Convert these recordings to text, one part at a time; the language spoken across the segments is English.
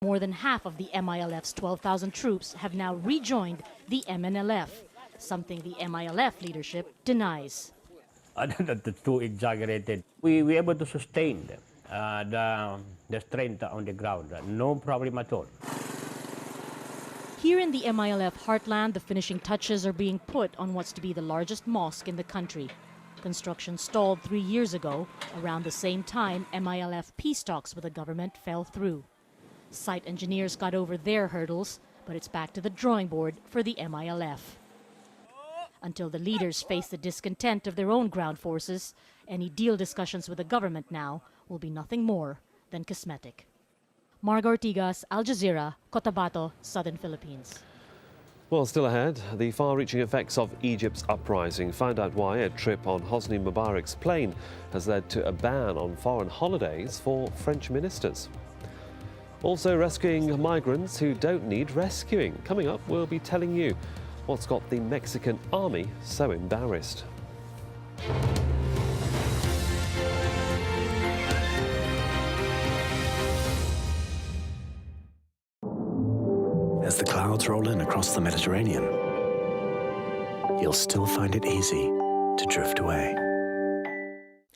More than half of the MILF's 12,000 troops have now rejoined the MNLF, something the MILF leadership denies. That's too exaggerated. We were able to sustain the strength on the ground. No problem at all. Here in the MILF heartland, the finishing touches are being put on what's to be the largest mosque in the country. Construction stalled 3 years ago. Around the same time, MILF peace talks with the government fell through. Site engineers got over their hurdles, but it's back to the drawing board for the MILF. Until the leaders face the discontent of their own ground forces, any deal discussions with the government now will be nothing more than cosmetic. Marga Ortigas, Al Jazeera, Cotabato, Southern Philippines. Well, still ahead, the far-reaching effects of Egypt's uprising. Find out why a trip on Hosni Mubarak's plane has led to a ban on foreign holidays for French ministers. Also rescuing migrants who don't need rescuing. Coming up, we'll be telling you what's got the Mexican army so embarrassed. As the clouds roll in across the Mediterranean, you'll still find it easy to drift away.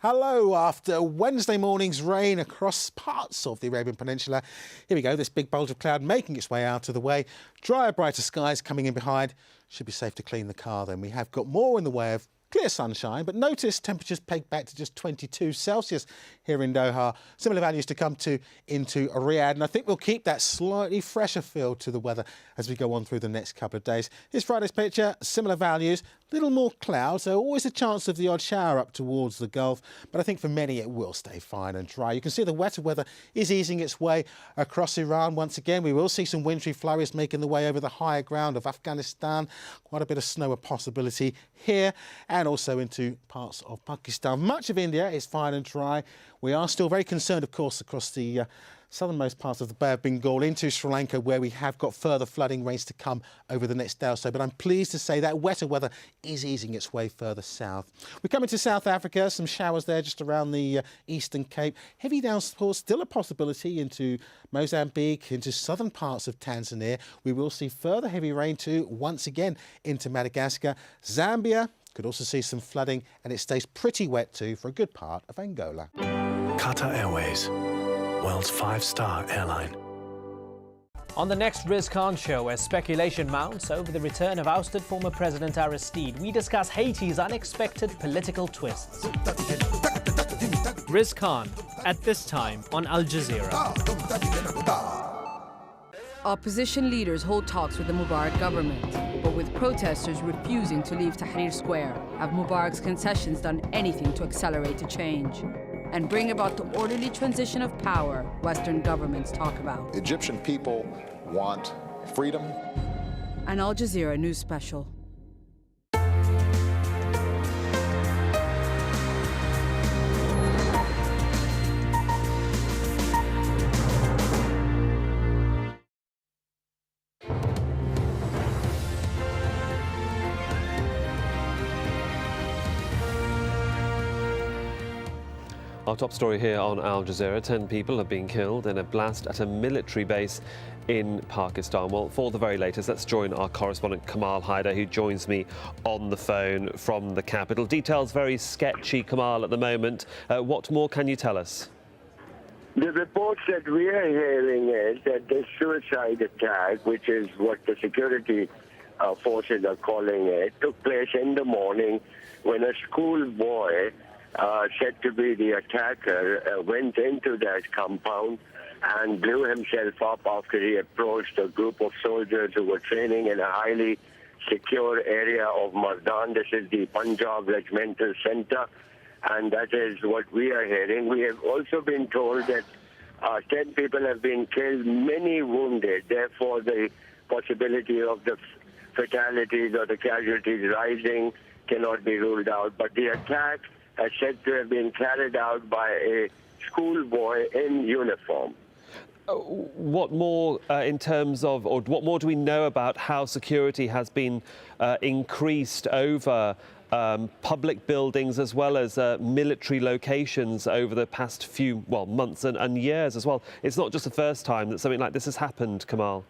Hello, after Wednesday morning's rain across parts of the Arabian Peninsula, here we go, this big bulge of cloud making its way out of the way. Drier, brighter skies coming in behind. Should be safe to clean the car then. We have got more in the way of clear sunshine, but notice temperatures pegged back to just 22 Celsius here in Doha. Similar values to come to into Riyadh, and I think we'll keep that slightly fresher feel to the weather as we go on through the next couple of days. Here's Friday's picture, similar values, little more clouds, so always a chance of the odd shower up towards the Gulf, but I think for many it will stay fine and dry. You can see the wetter weather is easing its way across Iran. Once again, we will see some wintry flurries making the way over the higher ground of Afghanistan. Quite a bit of snow a possibility here, and also into parts of Pakistan. Much of India is fine and dry. We are still very concerned, of course, across the southernmost parts of the Bay of Bengal into Sri Lanka, where we have got further flooding rains to come over the next day or so. But I'm pleased to say that wetter weather is easing its way further south. We come into South Africa, some showers there just around the Eastern Cape. Heavy downpours still a possibility into Mozambique, into southern parts of Tanzania. We will see further heavy rain too, once again into Madagascar. Zambia could also see some flooding, and it stays pretty wet too for a good part of Angola. Qatar Airways, world's 5-star airline. On the next Riz Khan show, as speculation mounts over the return of ousted former President Aristide, we discuss Haiti's unexpected political twists. Riz Khan, at this time on Al Jazeera. Opposition leaders hold talks with the Mubarak government, but with protesters refusing to leave Tahrir Square, have Mubarak's concessions done anything to accelerate a change and bring about the orderly transition of power Western governments talk about? Egyptian people want freedom. An Al Jazeera news special. Our top story here on Al Jazeera, 10 people have been killed in a blast at a military base in Pakistan. Well, for the very latest, let's join our correspondent Kamal Haider, who joins me on the phone from the capital. Details very sketchy, Kamal, at the moment. What more can you tell us? The reports that we are hearing is that this suicide attack, which is what the security forces are calling it, took place in the morning when a schoolboy said to be the attacker, went into that compound and blew himself up after he approached a group of soldiers who were training in a highly secure area of Mardan. This is the Punjab Regimental Center, and that is what we are hearing. We have also been told that 10 people have been killed, many wounded. Therefore, the possibility of the fatalities or the casualties rising cannot be ruled out. But the attack is said to have been carried out by a schoolboy in uniform. What more in terms of, or what more do we know about how security has been increased over public buildings as well as military locations over the past few, months and years as well. It's not just the first time that something like this has happened, Kamal.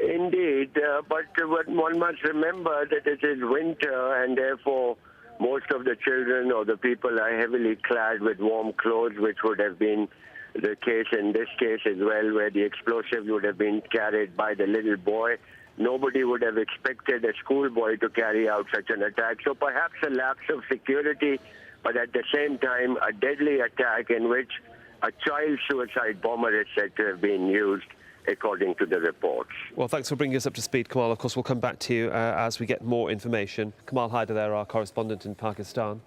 Indeed, but one must remember that it is winter and therefore most of the children or the people are heavily clad with warm clothes, which would have been the case in this case as well, where the explosives would have been carried by the little boy. Nobody would have expected a schoolboy to carry out such an attack. So perhaps a lapse of security, but at the same time, a deadly attack in which a child suicide bomber is said to have been used, according to the reports. Well, thanks for bringing us up to speed, Kamal. Of course, we'll come back to you as we get more information. Kamal Haider there, our correspondent in Pakistan.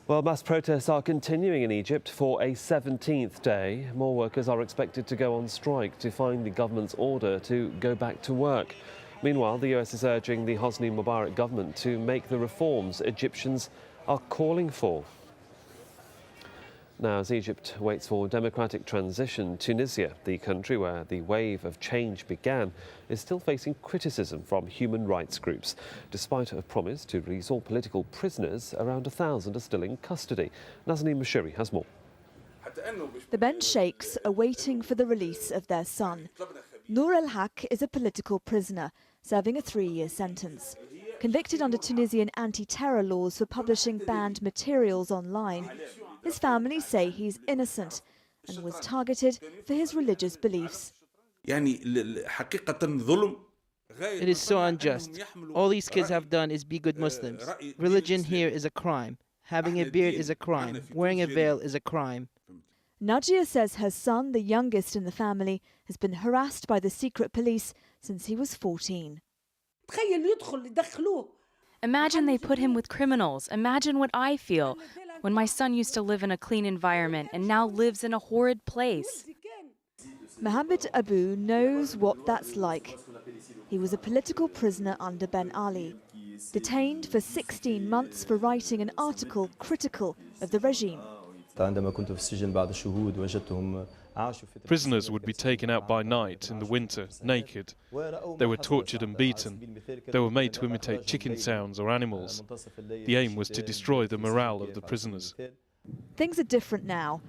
Well, mass protests are continuing in Egypt for a 17th day. More workers are expected to go on strike to find the government's order to go back to work. Meanwhile, the US is urging the Hosni Mubarak government to make the reforms Egyptians are calling for. Now, as Egypt waits for democratic transition, Tunisia, the country where the wave of change began, is still facing criticism from human rights groups. Despite a promise to release all political prisoners, around 1,000 are still in custody. Nazanin Mashiri has more. The bench sheikhs are waiting for the release of their son. Nour el-Haq is a political prisoner, serving a 3-year sentence. Convicted under Tunisian anti-terror laws for publishing banned materials online, his family say he's innocent and was targeted for his religious beliefs. It is so unjust. All these kids have done is be good Muslims. Religion here is a crime. Having a beard is a crime. Wearing a veil is a crime. Najia says her son, the youngest in the family, has been harassed by the secret police since he was 14. Imagine they put him with criminals. Imagine what I feel when my son used to live in a clean environment and now lives in a horrid place. Mohammed Abu knows what that's like. He was a political prisoner under Ben Ali, detained for 16 months for writing an article critical of the regime. Prisoners would be taken out by night in the winter, naked. They were tortured and beaten. They were made to imitate chicken sounds or animals. The aim was to destroy the morale of the prisoners. Things are different now.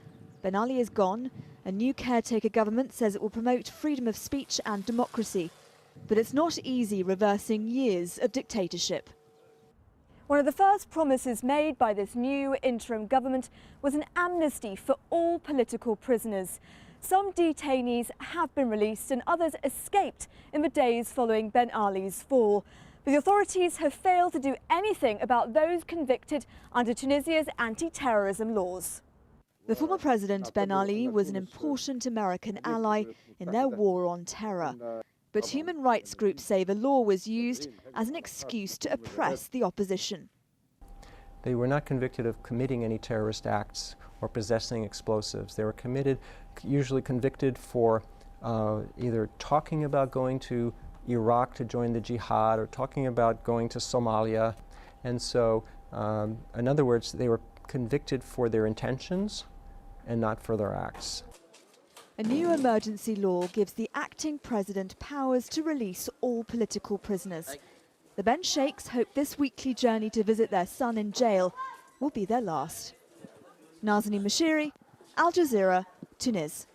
Ben Ali is gone. A new caretaker government says it will promote freedom of speech and democracy. But it's not easy reversing years of dictatorship. One of the first promises made by this new interim government was an amnesty for all political prisoners. Some detainees have been released and others escaped in the days following Ben Ali's fall. But the authorities have failed to do anything about those convicted under Tunisia's anti-terrorism laws. The former president, Ben Ali, was an important American ally in their war on terror. But human rights groups say the law was used as an excuse to oppress the opposition. They were not convicted of committing any terrorist acts or possessing explosives. They were usually convicted for either talking about going to Iraq to join the jihad or talking about going to Somalia. And so, in other words, they were convicted for their intentions and not for their acts. A new emergency law gives the acting president powers to release all political prisoners. The Ben sheikhs hope this weekly journey to visit their son in jail will be their last. Nazanin Mashiri, Al Jazeera, Tunis.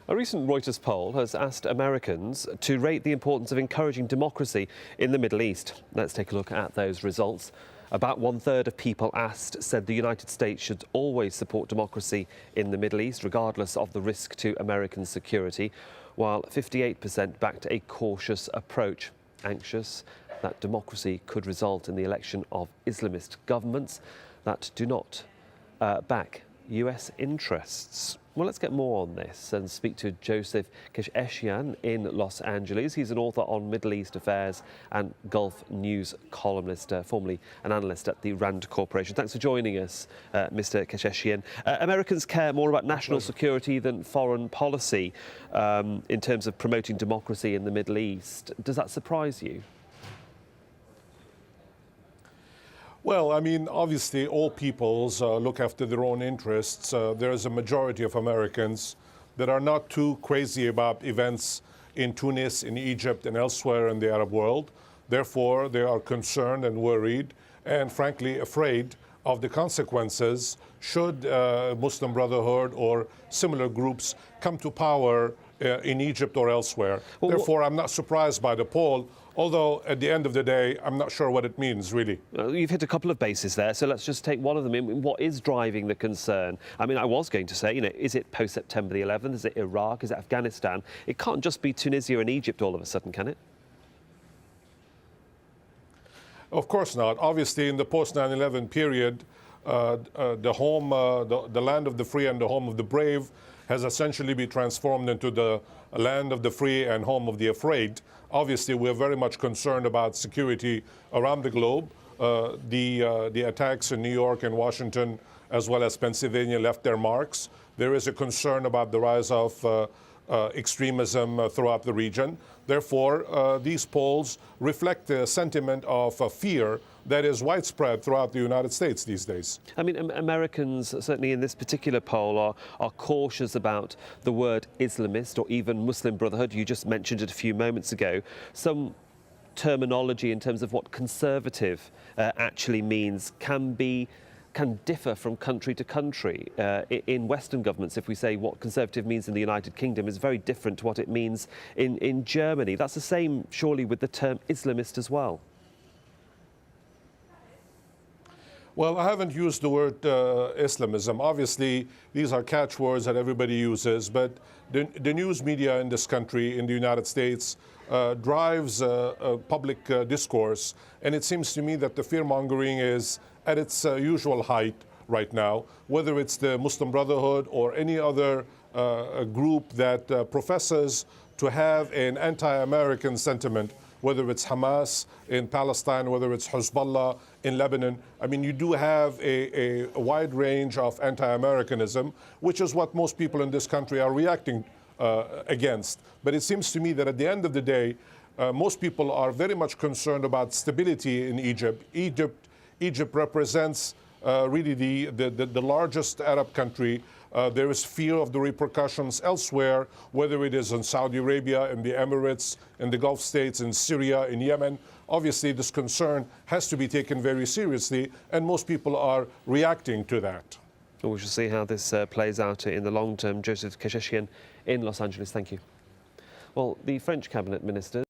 A recent Reuters poll has asked Americans to rate the importance of encouraging democracy in the Middle East. Let's take a look at those results. About 1/3 of people asked said the United States should always support democracy in the Middle East, regardless of the risk to American security, while 58% backed a cautious approach, anxious that democracy could result in the election of Islamist governments that do not back US interests. Well, let's get more on this and speak to Joseph Kesheshian in Los Angeles. He's an author on Middle East affairs and Gulf News columnist, formerly an analyst at the Rand Corporation. Thanks for joining us, Mr. Kesheshian. Americans care more about national security than foreign policy in terms of promoting democracy in the Middle East. Does that surprise you? Well, I mean, obviously, all peoples look after their own interests. There is a majority of Americans that are not too crazy about events in Tunis, in Egypt, and elsewhere in the Arab world. Therefore, they are concerned and worried and frankly afraid of the consequences should Muslim Brotherhood or similar groups come to power in Egypt or elsewhere. Therefore, I'm not surprised by the poll, although at the end of the day, I'm not sure what it means, really. You've hit a couple of bases there, so let's just take one of them. What is driving the concern? I mean, I was going to say, is it post-September the 11th? Is it Iraq? Is it Afghanistan? It can't just be Tunisia and Egypt all of a sudden, can it? Of course not. Obviously, in the post-9/11 period, the land of the free and the home of the brave has essentially been transformed into the land of the free and home of the afraid. Obviously, we're very much concerned about security around the globe. The attacks in New York and Washington, as well as Pennsylvania, left their marks. There is a concern about the rise of extremism throughout the region. Therefore, these polls reflect a sentiment of fear that is widespread throughout the United States these days. I mean, Americans, certainly in this particular poll, are cautious about the word Islamist or even Muslim Brotherhood. You just mentioned it a few moments ago. Some terminology in terms of what conservative actually means can differ from country to country. In Western governments, if we say what conservative means in the United Kingdom is very different to what it means in Germany. That's the same, surely, with the term Islamist as well. Well, I haven't used the word Islamism. Obviously, these are catchwords that everybody uses, but the news media in this country, in the United States, drives public discourse, and it seems to me that the fear-mongering is at its usual height right now, whether it's the Muslim Brotherhood or any other group that professes to have an anti-American sentiment, whether it's Hamas in Palestine, whether it's Hezbollah in Lebanon. I mean, you do have a wide range of anti-Americanism, which is what most people in this country are reacting against. But it seems to me that at the end of the day, most people are very much concerned about stability in Egypt. Egypt represents really the largest Arab country. There is fear of the repercussions elsewhere, whether it is in Saudi Arabia, in the Emirates, in the Gulf states, in Syria, in Yemen. Obviously, this concern has to be taken very seriously, and most people are reacting to that. Well, we shall see how this plays out in the long term. Joseph Keshishian in Los Angeles, thank you. Well, the French cabinet ministers